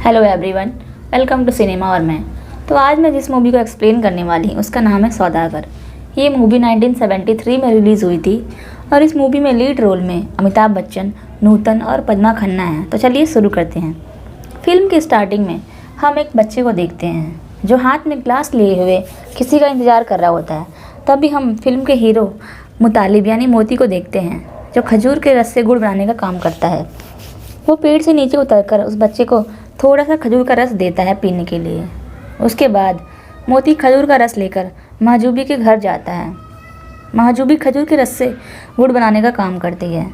Hello everyone, welcome to cinema और मैं। तो आज मैं जिस मूवी को एक्सप्लेन करने वाली हूँ उसका नाम है सौदागर। ये मूवी 1973 में रिलीज़ हुई थी और इस मूवी में लीड रोल में अमिताभ बच्चन, नूतन और पद्मा खन्ना हैं। तो चलिए शुरू करते हैं। फिल्म की स्टार्टिंग में हम एक बच्चे को देखते हैं जो हाथ में ग्लास लिए हुए किसी का इंतज़ार कर रहा होता है। तभी हम फिल्म के हीरो मुतालिब यानी मोती को देखते हैं जो खजूर के रस से गुड़ बनाने का काम करता है। वो पेड़ से नीचे उतरकर उस बच्चे को थोड़ा सा खजूर का रस देता है पीने के लिए। उसके बाद मोती खजूर का रस लेकर महजूबी के घर जाता है। महजूबी खजूर के रस से गुड़ बनाने का काम करती है।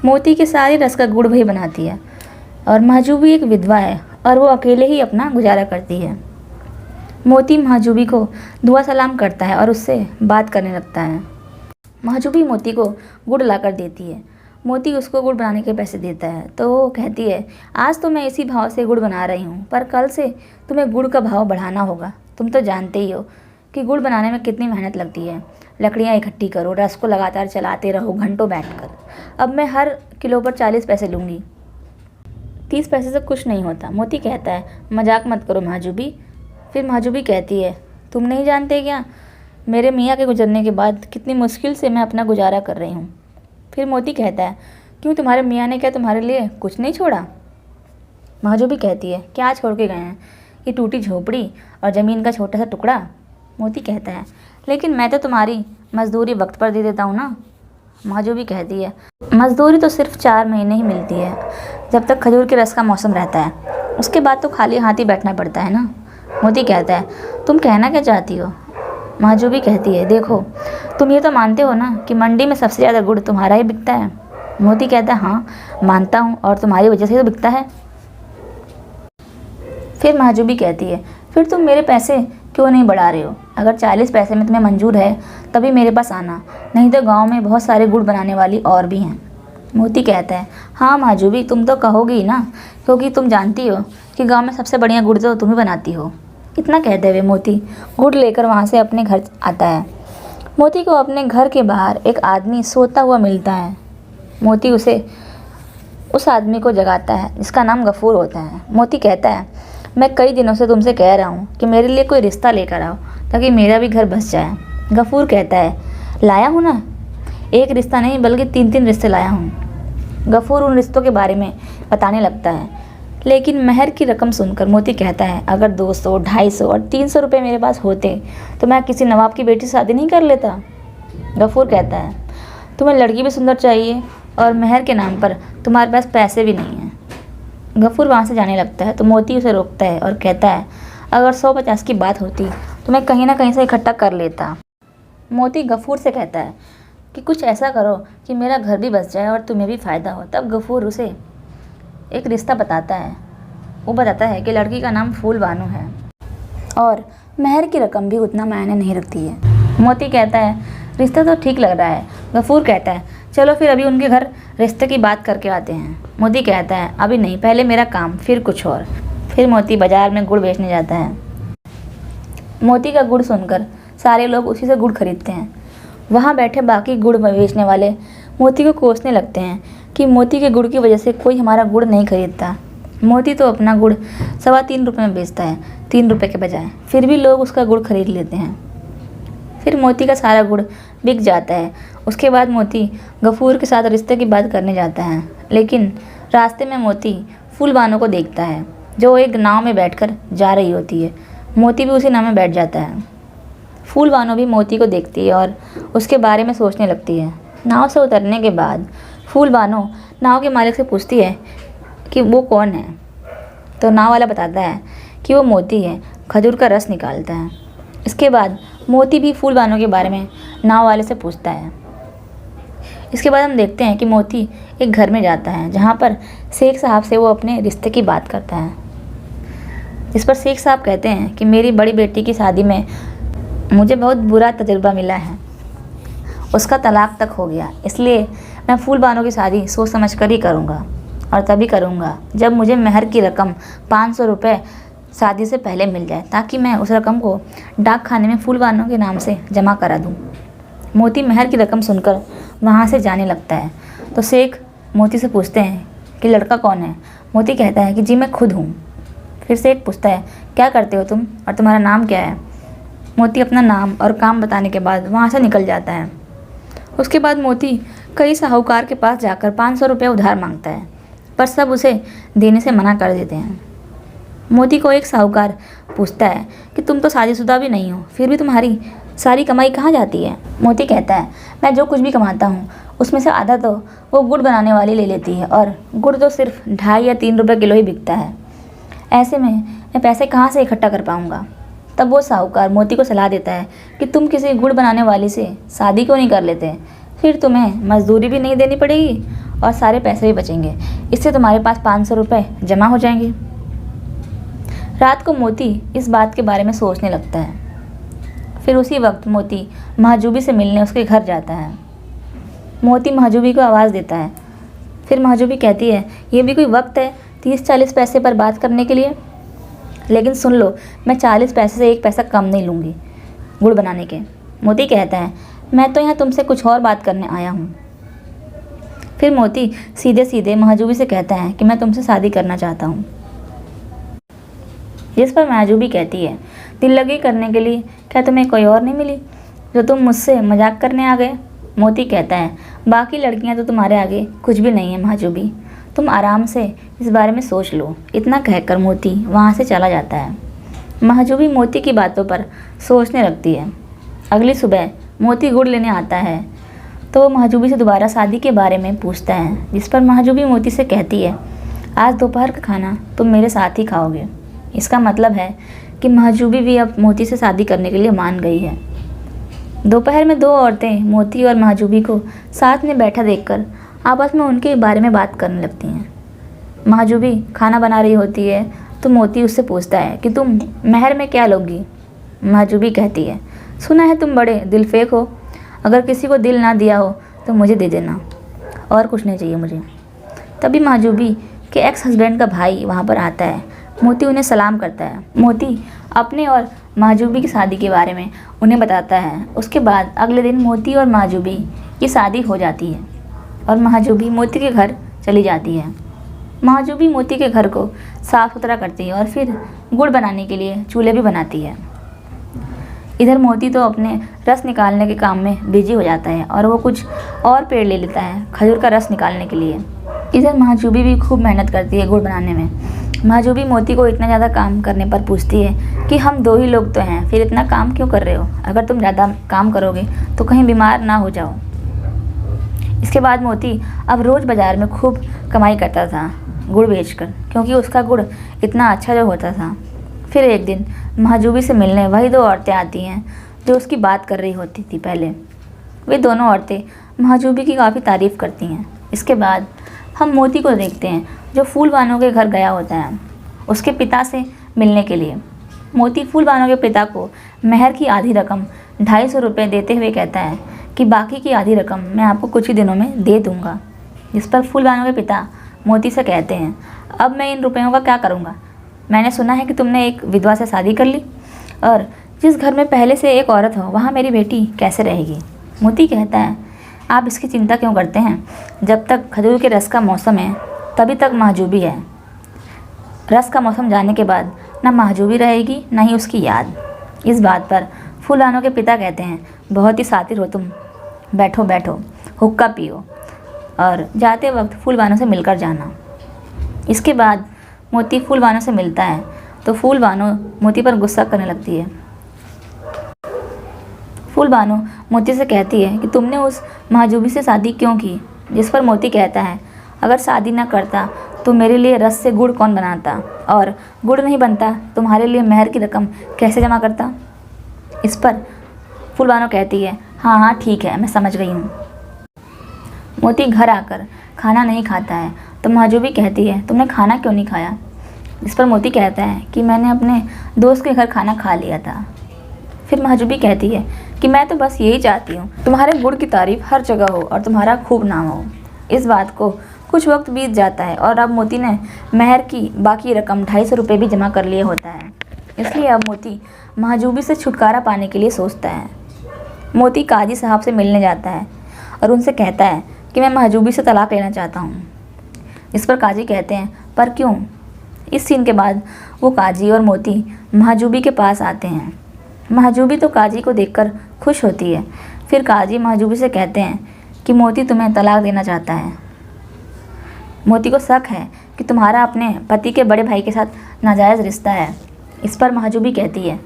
मोती के सारे रस का गुड़ वही बनाती है और महजूबी एक विधवा है और वो अकेले ही अपना गुजारा करती है। मोती महजूबी को दुआ सलाम करता है और उससे बात करने लगता है। महजूबी मोती को गुड़ लाकर देती है। मोती उसको गुड़ बनाने के पैसे देता है तो वो कहती है, आज तो मैं इसी भाव से गुड़ बना रही हूँ, पर कल से तुम्हें गुड़ का भाव बढ़ाना होगा। तुम तो जानते ही हो कि गुड़ बनाने में कितनी मेहनत लगती है। लकड़ियाँ इकट्ठी करो, रस को लगातार चलाते रहो घंटों बैठकर। अब मैं हर किलो पर 40 पैसे लूँगी, 30 पैसे से कुछ नहीं होता। मोती कहता है, मजाक मत करो महजूबी। फिर महजूबी कहती है, तुम नहीं जानते क्या, मेरे मियाँ के गुजरने के बाद कितनी मुश्किल से मैं अपना गुजारा कर रही हूँ। फिर मोती कहता है, क्यों तुम्हारे मियाँ ने क्या तुम्हारे लिए कुछ नहीं छोड़ा। महजूबी कहती है, क्या छोड़ के गए हैं, ये टूटी झोपड़ी और ज़मीन का छोटा सा टुकड़ा। मोती कहता है, लेकिन मैं तो तुम्हारी मजदूरी वक्त पर दे देता हूँ ना। महजूबी कहती है, मजदूरी तो सिर्फ 4 महीने ही मिलती है, जब तक खजूर के रस का मौसम रहता है। उसके बाद तो खाली हाथ ही बैठना पड़ता है ना। मोती कहता है, तुम कहना क्या चाहती हो। महजूबी कहती है, देखो तुम ये तो मानते हो ना कि मंडी में सबसे ज़्यादा गुड़ तुम्हारा ही बिकता है। मोती कहता है, हाँ मानता हूँ, और तुम्हारी वजह से तो बिकता है। फिर महजूबी कहती है, फिर तुम मेरे पैसे क्यों नहीं बढ़ा रहे हो। अगर 40 पैसे में तुम्हें मंजूर है तभी मेरे पास आना, नहीं तो गाँव में बहुत सारे गुड़ बनाने वाली और भी हैं। मोती कहता है, हाँ महजूबी तुम तो कहोगी ना, क्योंकि तुम जानती हो कि गाँव में सबसे बढ़िया गुड़ तो तुम ही बनाती हो। इतना कहते हुए मोती गुड़ लेकर वहाँ से अपने घर आता है। मोती को अपने घर के बाहर एक आदमी सोता हुआ मिलता है। मोती उस आदमी को जगाता है जिसका नाम गफूर होता है। मोती कहता है, मैं कई दिनों से तुमसे कह रहा हूँ कि मेरे लिए कोई रिश्ता लेकर आओ ताकि मेरा भी घर बस जाए। गफूर कहता है, लाया हूँ ना, एक रिश्ता नहीं बल्कि 3 रिश्ते लाया हूँ। गफूर उन रिश्तों के बारे में बताने लगता है, लेकिन महर की रकम सुनकर मोती कहता है, अगर 200, 250 और 300 रुपये मेरे पास होते तो मैं किसी नवाब की बेटी से शादी नहीं कर लेता। गफूर कहता है, तुम्हें लड़की भी सुंदर चाहिए और महर के नाम पर तुम्हारे पास पैसे भी नहीं हैं। गफूर वहाँ से जाने लगता है तो मोती उसे रोकता है और कहता है, अगर 150 की बात होती तो मैं कहीं ना कहीं से इकट्ठा कर लेता। मोती गफूर से कहता है कि कुछ ऐसा करो कि मेरा घर भी बस जाए और तुम्हें भी फ़ायदा हो। तब गफूर उसे एक रिश्ता बताता है। वो बताता है कि लड़की का नाम फूल बानो है और महर की रकम भी उतना मायने नहीं रखती है। मोती कहता है, रिश्ता तो ठीक लग रहा है। गफूर कहता है, चलो फिर अभी उनके घर रिश्ते की बात करके आते हैं। मोती कहता है, अभी नहीं, पहले मेरा काम फिर कुछ और। फिर मोती बाज़ार में गुड़ बेचने जाता है। मोती का गुड़ सुनकर सारे लोग उसी से गुड़ खरीदते हैं। वहाँ बैठे बाकी गुड़ बेचने वाले मोती को कोसने लगते हैं कि मोती के गुड़ की वजह से कोई हमारा गुड़ नहीं खरीदता। मोती तो अपना गुड़ 3.25 रुपये में बेचता है, 3 रुपये के बजाय, फिर भी लोग उसका गुड़ खरीद लेते हैं। फिर मोती का सारा गुड़ बिक जाता है। उसके बाद मोती गफूर के साथ रिश्ते की बात करने जाता है, लेकिन रास्ते में मोती फूलबानो को देखता है जो एक नाव में बैठकर जा रही होती है। मोती भी उसी नाव में बैठ जाता है। फूलबानो भी मोती को देखती है और उसके बारे में सोचने लगती है। नाव से उतरने के बाद फूलबानो नाव के मालिक से पूछती है कि वो कौन है। तो नाव वाला बताता है कि वो मोती है, खजूर का रस निकालता है। इसके बाद मोती भी फूलबानो के बारे में नाव वाले से पूछता है। इसके बाद हम देखते हैं कि मोती एक घर में जाता है जहाँ पर शेख साहब से वो अपने रिश्ते की बात करता है। इस पर शेख साहब कहते हैं कि मेरी बड़ी बेटी की शादी में मुझे बहुत बुरा तजुर्बा मिला है, उसका तलाक तक हो गया, इसलिए मैं फूलबानो की शादी सोच समझ कर ही करूँगा, और तभी करूँगा जब मुझे महर की रकम 500 रुपये शादी से पहले मिल जाए, ताकि मैं उस रकम को डाक खाने में फूलबानो के नाम से जमा करा दूँ। मोती महर की रकम सुनकर वहाँ से जाने लगता है तो शेख मोती से पूछते हैं कि लड़का कौन है। मोती कहता है कि जी मैं खुद हूँ। फिर से एक पूछता है, क्या करते हो तुम और तुम्हारा नाम क्या है? मोती अपना नाम और काम बताने के बाद वहाँ से निकल जाता है। उसके बाद मोती कई साहूकार के पास जाकर 500 रुपये उधार मांगता है, पर सब उसे देने से मना कर देते हैं। मोती को एक साहूकार पूछता है कि तुम तो शादीशुदा भी नहीं हो, फिर भी तुम्हारी सारी कमाई कहाँ जाती है? मोती कहता है, मैं जो कुछ भी कमाता हूँ उसमें से आधा तो वो गुड़ बनाने वाली ले लेती है, और गुड़ तो सिर्फ 2.5 या 3 रुपये किलो ही बिकता है। ऐसे में मैं पैसे कहाँ से इकट्ठा कर पाऊँगा? तब वो साहूकार मोती को सलाह देता है कि तुम किसी गुड़ बनाने वाली से शादी क्यों नहीं कर लेते? फिर तुम्हें मजदूरी भी नहीं देनी पड़ेगी और सारे पैसे भी बचेंगे। इससे तुम्हारे पास 500 रुपये जमा हो जाएंगे। रात को मोती इस बात के बारे में सोचने लगता है। फिर उसी वक्त मोती महजूबी से मिलने उसके घर जाता है। मोती महजूबी को आवाज़ देता है। फिर महजूबी कहती है, ये भी कोई वक्त है 30-40 पैसे पर बात करने के लिए? लेकिन सुन लो, मैं 40 पैसे से 1 पैसा कम नहीं लूँगी गुड़ बनाने के। मोती कहता है, मैं तो यहाँ तुमसे कुछ और बात करने आया हूँ। फिर मोती सीधे सीधे महजूबी से कहता है कि मैं तुमसे शादी करना चाहता हूँ। जिस पर महजूबी कहती है, दिल लगी करने के लिए क्या तुम्हें कोई और नहीं मिली जो तुम मुझसे मजाक करने आ गए? मोती कहता है, बाकी लड़कियां तो तुम्हारे आगे कुछ भी नहीं है महजूबी, तुम आराम से इस बारे में सोच लो। इतना कहकर मोती वहाँ से चला जाता है। महजूबी मोती की बातों पर सोचने लगती है। अगली सुबह मोती गुड़ लेने आता है तो वो महजूबी से दोबारा शादी के बारे में पूछता है, जिस पर महजूबी मोती से कहती है, आज दोपहर का खाना तुम मेरे साथ ही खाओगे। इसका मतलब है कि महजूबी भी अब मोती से शादी करने के लिए मान गई है। दोपहर में 2 औरतें मोती और महजूबी को साथ में बैठा देखकर आपस में उनके बारे में बात करने लगती हैं। महजूबी खाना बना रही होती है तो मोती उससे पूछता है कि तुम महर में क्या लोगी? महजूबी कहती है, सुना है तुम बड़े दिलफेक हो, अगर किसी को दिल ना दिया हो तो मुझे दे देना, और कुछ नहीं चाहिए मुझे। तभी महजूबी के एक्स हस्बैंड का भाई वहाँ पर आता है। मोती उन्हें सलाम करता है। मोती अपने और महजूबी की शादी के बारे में उन्हें बताता है। उसके बाद अगले दिन मोती और महजूबी की शादी हो जाती है और महजूबी मोती के घर चली जाती है। महजूबी मोती के घर को साफ़ सुथरा करती है और फिर गुड़ बनाने के लिए चूल्हे भी बनाती है। इधर मोती तो अपने रस निकालने के काम में बिजी हो जाता है और वो कुछ और पेड़ ले लेता है खजूर का रस निकालने के लिए। इधर महजूबी भी खूब मेहनत करती है गुड़ बनाने में। महजूबी मोती को इतना ज़्यादा काम करने पर पूछती है कि हम 2 ही लोग तो हैं, फिर इतना काम क्यों कर रहे हो? अगर तुम ज़्यादा काम करोगे तो कहीं बीमार ना हो जाओ। इसके बाद मोती अब रोज़ बाज़ार में खूब कमाई करता था गुड़ बेचकर, क्योंकि उसका गुड़ इतना अच्छा जो होता था। फिर एक दिन महजूबी से मिलने वही 2 औरतें आती हैं जो उसकी बात कर रही होती थी पहले। वे दोनों औरतें महजूबी की काफ़ी तारीफ़ करती हैं। इसके बाद हम मोती को देखते हैं जो फूलबानों के घर गया होता है उसके पिता से मिलने के लिए। मोती फूलबानों के पिता को महर की आधी रकम 250 रुपये देते हुए कहता है कि बाकी की आधी रकम मैं आपको कुछ ही दिनों में दे दूँगा। जिस पर फूलबानों के पिता मोती से कहते हैं, अब मैं इन रुपयों का क्या करूँगा? मैंने सुना है कि तुमने एक विधवा से शादी कर ली, और जिस घर में पहले से एक औरत हो वहाँ मेरी बेटी कैसे रहेगी? मोती कहता है, आप इसकी चिंता क्यों करते हैं? जब तक खजूर के रस का मौसम है तभी तक महजूबी है। रस का मौसम जाने के बाद ना महजूबी रहेगी ना ही उसकी याद। इस बात पर फूलबानों के पिता कहते हैं, बहुत ही शातिर हो तुम, बैठो बैठो हुक्का पियो और जाते वक्त फूलबानों से मिलकर जाना। इसके बाद मोती फूलबानों से मिलता है तो फूलबानों मोती पर गुस्सा करने लगती है। फूलबानों मोती से कहती है कि तुमने उस महजूबी से शादी क्यों की? जिस पर मोती कहता है, अगर शादी ना करता तो मेरे लिए रस से गुड़ कौन बनाता, और गुड़ नहीं बनता तुम्हारे लिए महर की रकम कैसे जमा करता? इस पर फूलबानों कहती है, हाँ हाँ ठीक है, मैं समझ गई हूँ। मोती घर आकर खाना नहीं खाता है तो महजूबी कहती है, तुमने खाना क्यों नहीं खाया? इस पर मोती कहता है कि मैंने अपने दोस्त के घर खाना खा लिया था। फिर महजूबी कहती है कि मैं तो बस यही चाहती हूँ तुम्हारे गुड़ की तारीफ़ हर जगह हो और तुम्हारा खूब नाम हो। इस बात को कुछ वक्त बीत जाता है और अब मोती ने महर की बाकी रकम 250 रुपये भी जमा कर लिए होता है। इसलिए अब मोती महजूबी से छुटकारा पाने के लिए सोचता है। मोती काजी साहब से मिलने जाता है और उनसे कहता है कि मैं महजूबी से तलाक लेना चाहता हूँ। इस पर काजी कहते हैं, पर क्यों? इस सीन के बाद वो काजी और मोती महजूबी के पास आते हैं। महजूबी तो काजी को देखकर खुश होती है। फिर काजी महजूबी से कहते हैं कि मोती तुम्हें तलाक देना चाहता है। मोती को शक है कि तुम्हारा अपने पति के बड़े भाई के साथ नाजायज़ रिश्ता है। इस पर महजूबी कहती है,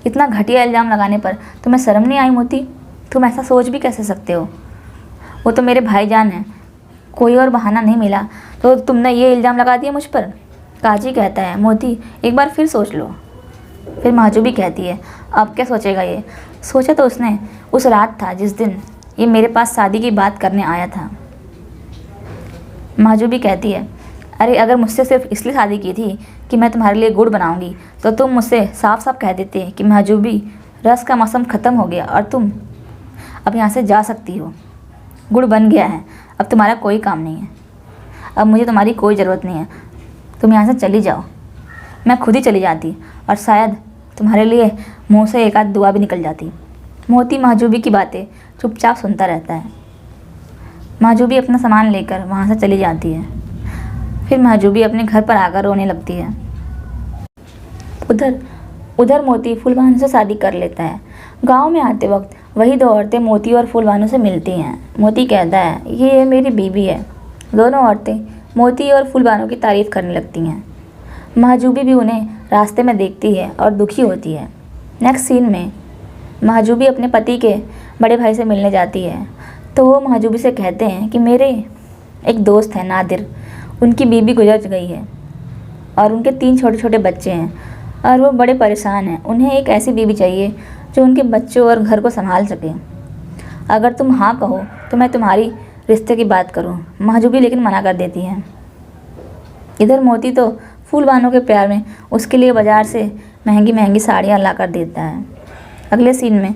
इतना घटिया इल्ज़ाम लगाने पर तुम्हें शर्म नहीं आई मोती? तुम ऐसा सोच भी कैसे सकते हो? वो तो मेरे भाईजान हैं, कोई और बहाना नहीं मिला तो तुमने ये इल्ज़ाम लगा दिया मुझ पर। काजी कहता है, मोती एक बार फिर सोच लो। फिर महजूबी कहती है, अब क्या सोचेगा ये? सोचा तो उसने उस रात था जिस दिन ये मेरे पास शादी की बात करने आया था। महजूबी कहती है, अरे अगर मुझसे सिर्फ इसलिए शादी की थी कि मैं तुम्हारे लिए गुड़ बनाऊंगी तो तुम मुझसे साफ साफ कह देते कि महजूबी रस का मौसम ख़त्म हो गया और तुम अब यहाँ से जा सकती हो। गुड़ बन गया है, अब तुम्हारा कोई काम नहीं है। अब मुझे तुम्हारी कोई ज़रूरत नहीं है, तुम यहाँ से चली जाओ। मैं खुद ही चली जाती और शायद तुम्हारे लिए मुँह से एक आध दुआ भी निकल जाती। मोती महजूबी की बातें चुपचाप सुनता रहता है। महजूबी अपना सामान लेकर वहाँ से चली जाती है। फिर महजूबी अपने घर पर आकर रोने लगती है। उधर मोती फूलबानू से शादी कर लेता है। गांव में आते वक्त वही दो औरतें मोती और फूलबानू से मिलती हैं। मोती कहता है, ये मेरी बीवी है। दोनों औरतें मोती और फूलबानू की तारीफ़ करने लगती हैं। महजूबी भी उन्हें रास्ते में देखती है और दुखी होती है। नेक्स्ट सीन में महजूबी अपने पति के बड़े भाई से मिलने जाती है तो वो महजूबी से कहते हैं कि मेरे एक दोस्त हैं नादिर, उनकी बीवी गुजर गई है और उनके 3 छोटे छोटे बच्चे हैं और वो बड़े परेशान हैं। उन्हें एक ऐसी बीवी चाहिए जो उनके बच्चों और घर को संभाल सके। अगर तुम हाँ कहो तो मैं तुम्हारी रिश्ते की बात करूँ। महजूबी लेकिन मना कर देती है। इधर मोती तो फूलबानू के प्यार में उसके लिए बाज़ार से महंगी महंगी साड़ियाँ ला कर देता है। अगले सीन में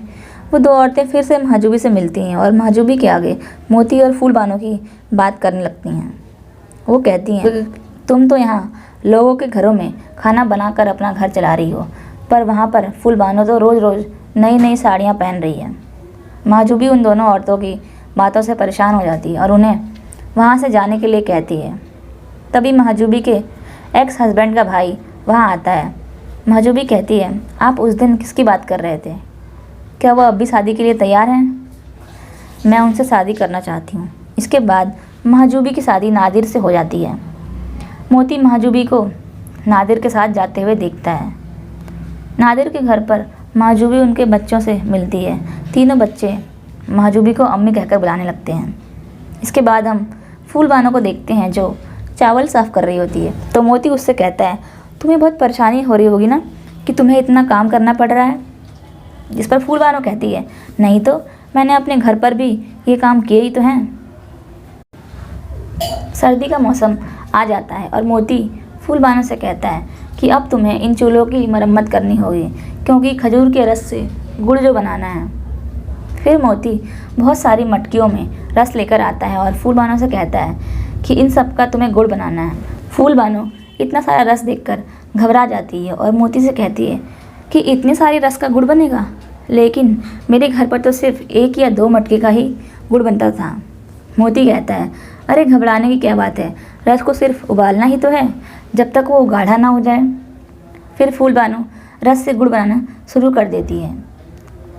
वो दो औरतें फिर से महजूबी से मिलती हैं और महजूबी के आगे मोती और फूलबानू की बात करने लगती हैं। वो कहती हैं, तुम तो यहाँ लोगों के घरों में खाना बनाकर अपना घर चला रही हो, पर वहाँ पर फूलबानू तो रोज़ रोज़ नई नई साड़ियाँ पहन रही है। महजूबी उन दोनों औरतों की बातों से परेशान हो जाती है और उन्हें वहाँ से जाने के लिए कहती है। तभी महजूबी के एक्स हस्बैंड का भाई वहाँ आता है। महजूबी कहती है, आप उस दिन किसकी बात कर रहे थे? क्या वो अब भी शादी के लिए तैयार हैं? मैं उनसे शादी करना चाहती हूँ। इसके बाद महजूबी की शादी नादिर से हो जाती है। मोती महजूबी को नादिर के साथ जाते हुए देखता है। नादिर के घर पर महजूबी उनके बच्चों से मिलती है। तीनों बच्चे महजूबी को अम्मी कहकर बुलाने लगते हैं। इसके बाद हम फूलबानू को देखते हैं जो चावल साफ़ कर रही होती है। तो मोती उससे कहता है, तुम्हें बहुत परेशानी हो रही होगी ना कि तुम्हें इतना काम करना पड़ रहा है। जिस पर फूलबानू कहती है, नहीं तो मैंने अपने घर पर भी ये काम किए ही तो हैं। सर्दी का मौसम आ जाता है और मोती फूलबानू से कहता है कि अब तुम्हें इन चूल्हों की मरम्मत करनी होगी क्योंकि खजूर के रस से गुड़ जो बनाना है। फिर मोती बहुत सारी मटकियों में रस लेकर आता है और फूलबानू से कहता है कि इन सब का तुम्हें गुड़ बनाना है। फूलबानू इतना सारा रस देखकर घबरा जाती है और मोती से कहती है कि इतने सारे रस का गुड़ बनेगा, लेकिन मेरे घर पर तो सिर्फ 1 या 2 मटके का ही गुड़ बनता था। मोती कहता है, अरे घबराने की क्या बात है, रस को सिर्फ उबालना ही तो है जब तक वो गाढ़ा ना हो जाए। फिर फूलबानू रस से गुड़ बनाना शुरू कर देती है।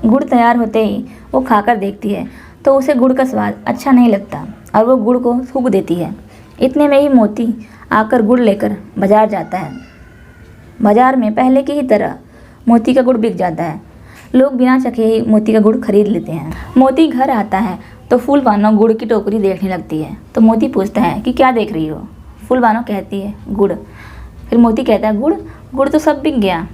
गुड़ तैयार होते ही वो खाकर देखती है तो उसे गुड़ का स्वाद अच्छा नहीं लगता और वो गुड़ को थूक देती है। इतने में ही मोती आकर गुड़ लेकर बाज़ार जाता है। बाज़ार में पहले की ही तरह मोती का गुड़ बिक जाता है। लोग बिना चखे ही मोती का गुड़ खरीद लेते हैं। मोती घर आता है तो फूलबानू गुड़ की टोकरी देखने लगती है। तो मोती पूछता है कि क्या देख रही हो? फूलबानू कहती है, गुड़। फिर मोती कहता है, गुड़ तो सब बिक गया।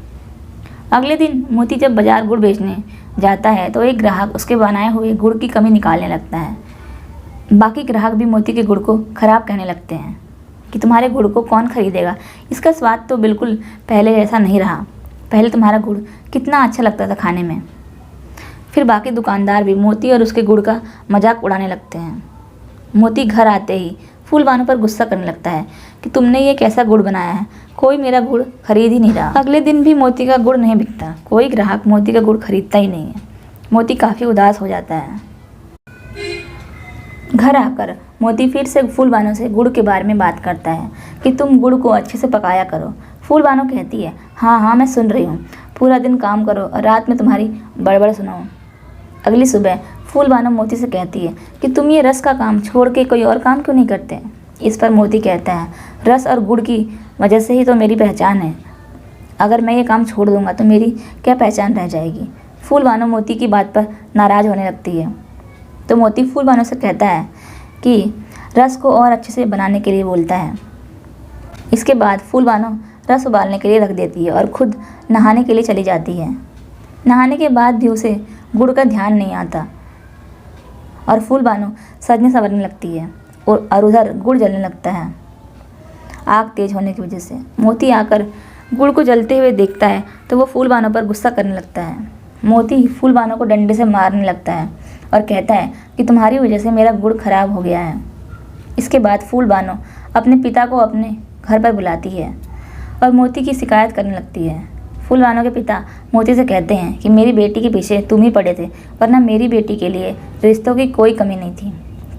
अगले दिन मोती जब बाज़ार गुड़ बेचने जाता है तो एक ग्राहक उसके बनाए हुए गुड़ की कमी निकालने लगता है। बाकी ग्राहक भी मोती के गुड़ को ख़राब कहने लगते हैं कि तुम्हारे गुड़ को कौन खरीदेगा, इसका स्वाद तो बिल्कुल पहले जैसा नहीं रहा। पहले तुम्हारा गुड़ कितना अच्छा लगता था खाने में। फिर बाकी दुकानदार भी मोती और उसके गुड़ का मजाक उड़ाने लगते हैं। मोती घर आते ही फूलबानू पर गुस्सा करने लगता है कि तुमने ये कैसा गुड़ बनाया है, कोई मेरा गुड़ खरीद ही नहीं रहा। अगले दिन भी मोती का गुड़ नहीं बिकता, कोई ग्राहक मोती का गुड़ खरीदता ही नहीं है। मोती काफ़ी उदास हो जाता है। घर आकर मोती फिर से फूलबानू से गुड़ के बारे में बात करता है कि तुम गुड़ को अच्छे से पकाया करो। फूल बानो कहती है, हाँ हाँ मैं सुन रही हूँ, पूरा दिन काम करो और रात में तुम्हारी बड़बड़ सुनाओ। अगली सुबह फूल बानो मोती से कहती है कि तुम ये रस का काम छोड़ के कोई और काम क्यों नहीं करते। इस पर मोती कहता है, रस और गुड़ की वजह से ही तो मेरी पहचान है, अगर मैं ये काम छोड़ दूंगा तो मेरी क्या पहचान रह जाएगी। फूल बानो मोती की बात पर नाराज़ होने लगती है तो मोती फूल बानो से कहता है कि रस को और अच्छे से बनाने के लिए बोलता है। इसके बाद फूल बानो रस उबालने के लिए रख देती है और खुद नहाने के लिए चली जाती है। नहाने के बाद भी उसे गुड़ का ध्यान नहीं आता और फूल बानो सजने संवरने लगती है और उधर गुड़ जलने लगता है आग तेज होने की वजह से। मोती आकर गुड़ को जलते हुए देखता है तो वो फूल बानो पर गुस्सा करने लगता है। मोती फूल बानो को डंडे से मारने लगता है और कहता है कि तुम्हारी वजह से मेरा गुड़ खराब हो गया है। इसके बाद फूल बानो अपने पिता को अपने घर पर बुलाती है और मोती की शिकायत करने लगती है। फूल बानो के पिता मोती से कहते हैं कि मेरी बेटी के पीछे तुम ही पड़े थे, वरना मेरी बेटी के लिए रिश्तों की कोई कमी नहीं थी,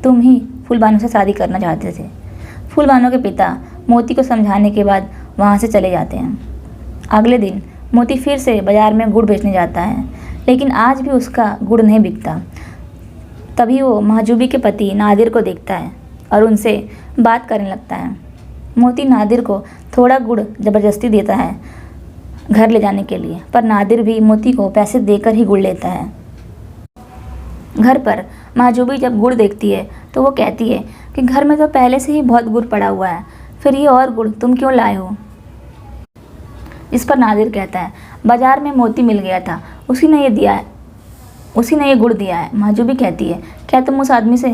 तुम ही फूल बानो से शादी करना चाहते थे। फूल बानो के पिता मोती को समझाने के बाद वहाँ से चले जाते हैं। अगले दिन मोती फिर से बाज़ार में गुड़ बेचने जाता है, लेकिन आज भी उसका गुड़ नहीं बिकता। तभी वो महजूबी के पति नादिर को देखता है और उनसे बात करने लगता है। मोती नादिर को थोड़ा गुड़ ज़बरदस्ती देता है घर ले जाने के लिए, पर नादिर भी मोती को पैसे देकर ही गुड़ लेता है। घर पर महजूबी जब गुड़ देखती है तो वो कहती है कि घर में तो पहले से ही बहुत गुड़ पड़ा हुआ है, फिर ये और गुड़ तुम क्यों लाए हो। इस पर नादिर कहता है, बाजार में मोती मिल गया था, उसी ने ये गुड़ दिया है। महजूबी कहती है, क्या तुम उस आदमी से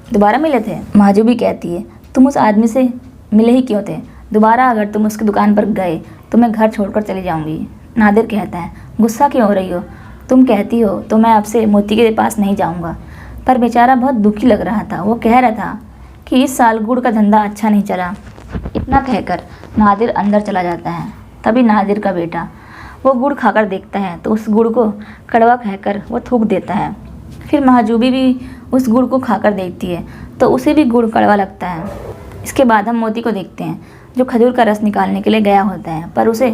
दोबारा मिले थे। महजूबी कहती है, तुम उस आदमी से मिले ही क्यों थे, दोबारा अगर तुम उसकी दुकान पर गए तो मैं घर छोड़कर चली जाऊंगी। नादिर कहता है, गुस्सा क्यों हो रही हो, तुम कहती हो तो मैं आपसे मोती के पास नहीं जाऊंगा। पर बेचारा बहुत दुखी लग रहा था, वो कह रहा था कि इस साल गुड़ का धंधा अच्छा नहीं चला। इतना कहकर नादिर अंदर चला जाता है। तभी नादिर का बेटा वो गुड़ खाकर देखता है तो उस गुड़ को कड़वा कहकर वो थूक देता है। फिर महजूबी भी उस गुड़ को खाकर देखती है तो उसे भी गुड़ कड़वा लगता है। इसके बाद हम मोती को देखते हैं जो खजूर का रस निकालने के लिए गया होता है, पर उसे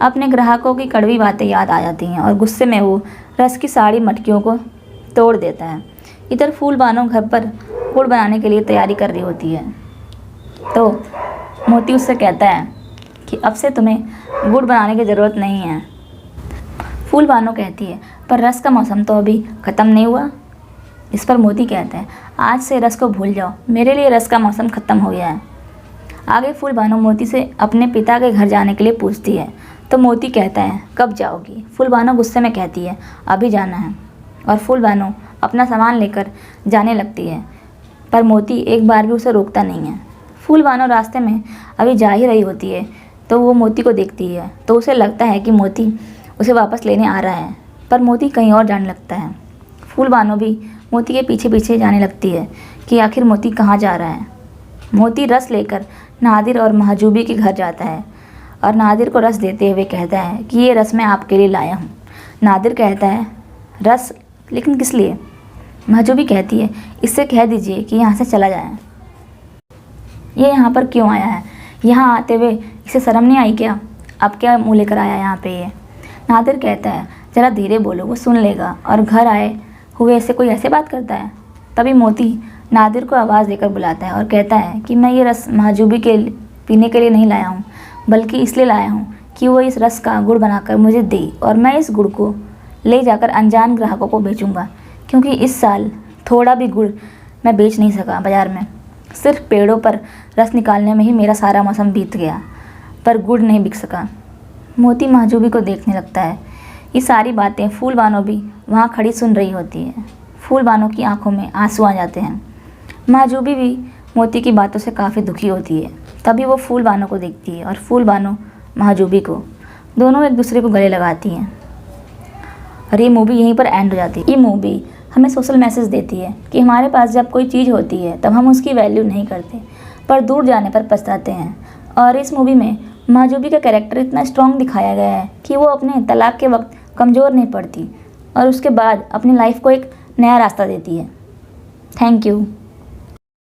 अपने ग्राहकों की कड़वी बातें याद आ जाती हैं और गुस्से में वो रस की सारी मटकियों को तोड़ देता है। इधर फूल बानो घर पर गुड़ बनाने के लिए तैयारी कर रही होती है तो मोती उससे कहता है कि अब से तुम्हें गुड़ बनाने की ज़रूरत नहीं है। फूल बानो कहती है, पर रस का मौसम तो अभी ख़त्म नहीं हुआ। इस पर मोती कहता है, आज से रस को भूल जाओ, मेरे लिए रस का मौसम ख़त्म हो गया है। आगे फूल बानो मोती से अपने पिता के घर जाने के लिए पूछती है तो मोती कहता है, कब जाओगी। फूल बानो गुस्से में कहती है, अभी जाना है, और फूल बानो अपना सामान लेकर जाने लगती है, पर मोती एक बार भी उसे रोकता नहीं है। फूल बानो रास्ते में अभी जा ही रही होती है तो वो मोती को देखती है तो उसे लगता है कि मोती उसे वापस लेने आ रहा है, पर मोती कहीं और जाने लगता है। फूल बानो भी मोती के पीछे पीछे जाने लगती है कि आखिर मोती कहाँ जा रहा है। मोती रस लेकर नादिर और महजूबी के घर जाता है और नादिर को रस देते हुए कहता है कि ये रस मैं आपके लिए लाया हूँ। नादिर कहता है, रस लेकिन किस लिए। महजूबी कहती है, इससे कह दीजिए कि यहाँ से चला जाए। ये यहाँ पर क्यों आया है, यहाँ आते हुए इसे शर्म नहीं आई क्या, अब क्या मुँह लेकर आया यहाँ पे ये। नादिर कहता है, ज़रा धीरे बोलो, वो सुन लेगा, और घर आए हुए ऐसे कोई ऐसे बात करता है। तभी मोती नादिर को आवाज़ देकर बुलाता है और कहता है कि मैं ये रस महजूबी के पीने के लिए नहीं लाया हूँ, बल्कि इसलिए लाया हूँ कि वो इस रस का गुड़ बनाकर मुझे दे और मैं इस गुड़ को ले जाकर अनजान ग्राहकों को बेचूंगा, क्योंकि इस साल थोड़ा भी गुड़ मैं बेच नहीं सका बाज़ार में। सिर्फ पेड़ों पर रस निकालने में ही मेरा सारा मौसम बीत गया, पर गुड़ नहीं बिक सका। मोती महजूबी को देखने लगता है। ये सारी बातें फूल बानो भी वहाँ खड़ी सुन रही होती है। फूल बानो की आंखों में आंसू आ जाते हैं। महजूबी भी मोती की बातों से काफ़ी दुखी होती है। तभी वो फूल बानो को देखती है और फूल बानो महजूबी को, दोनों एक दूसरे को गले लगाती हैं और ये मूवी यहीं पर एंड हो जाती है। ये मूवी हमें सोशल मैसेज देती है कि हमारे पास जब कोई चीज़ होती है तब हम उसकी वैल्यू नहीं करते, पर दूर जाने पर पछताते हैं। और इस मूवी में महजूबी का कैरेक्टर इतना स्ट्रॉन्ग दिखाया गया है कि वो अपने तलाक के वक्त कमज़ोर नहीं पड़ती और उसके बाद अपनी लाइफ को एक नया रास्ता देती है। Thank you.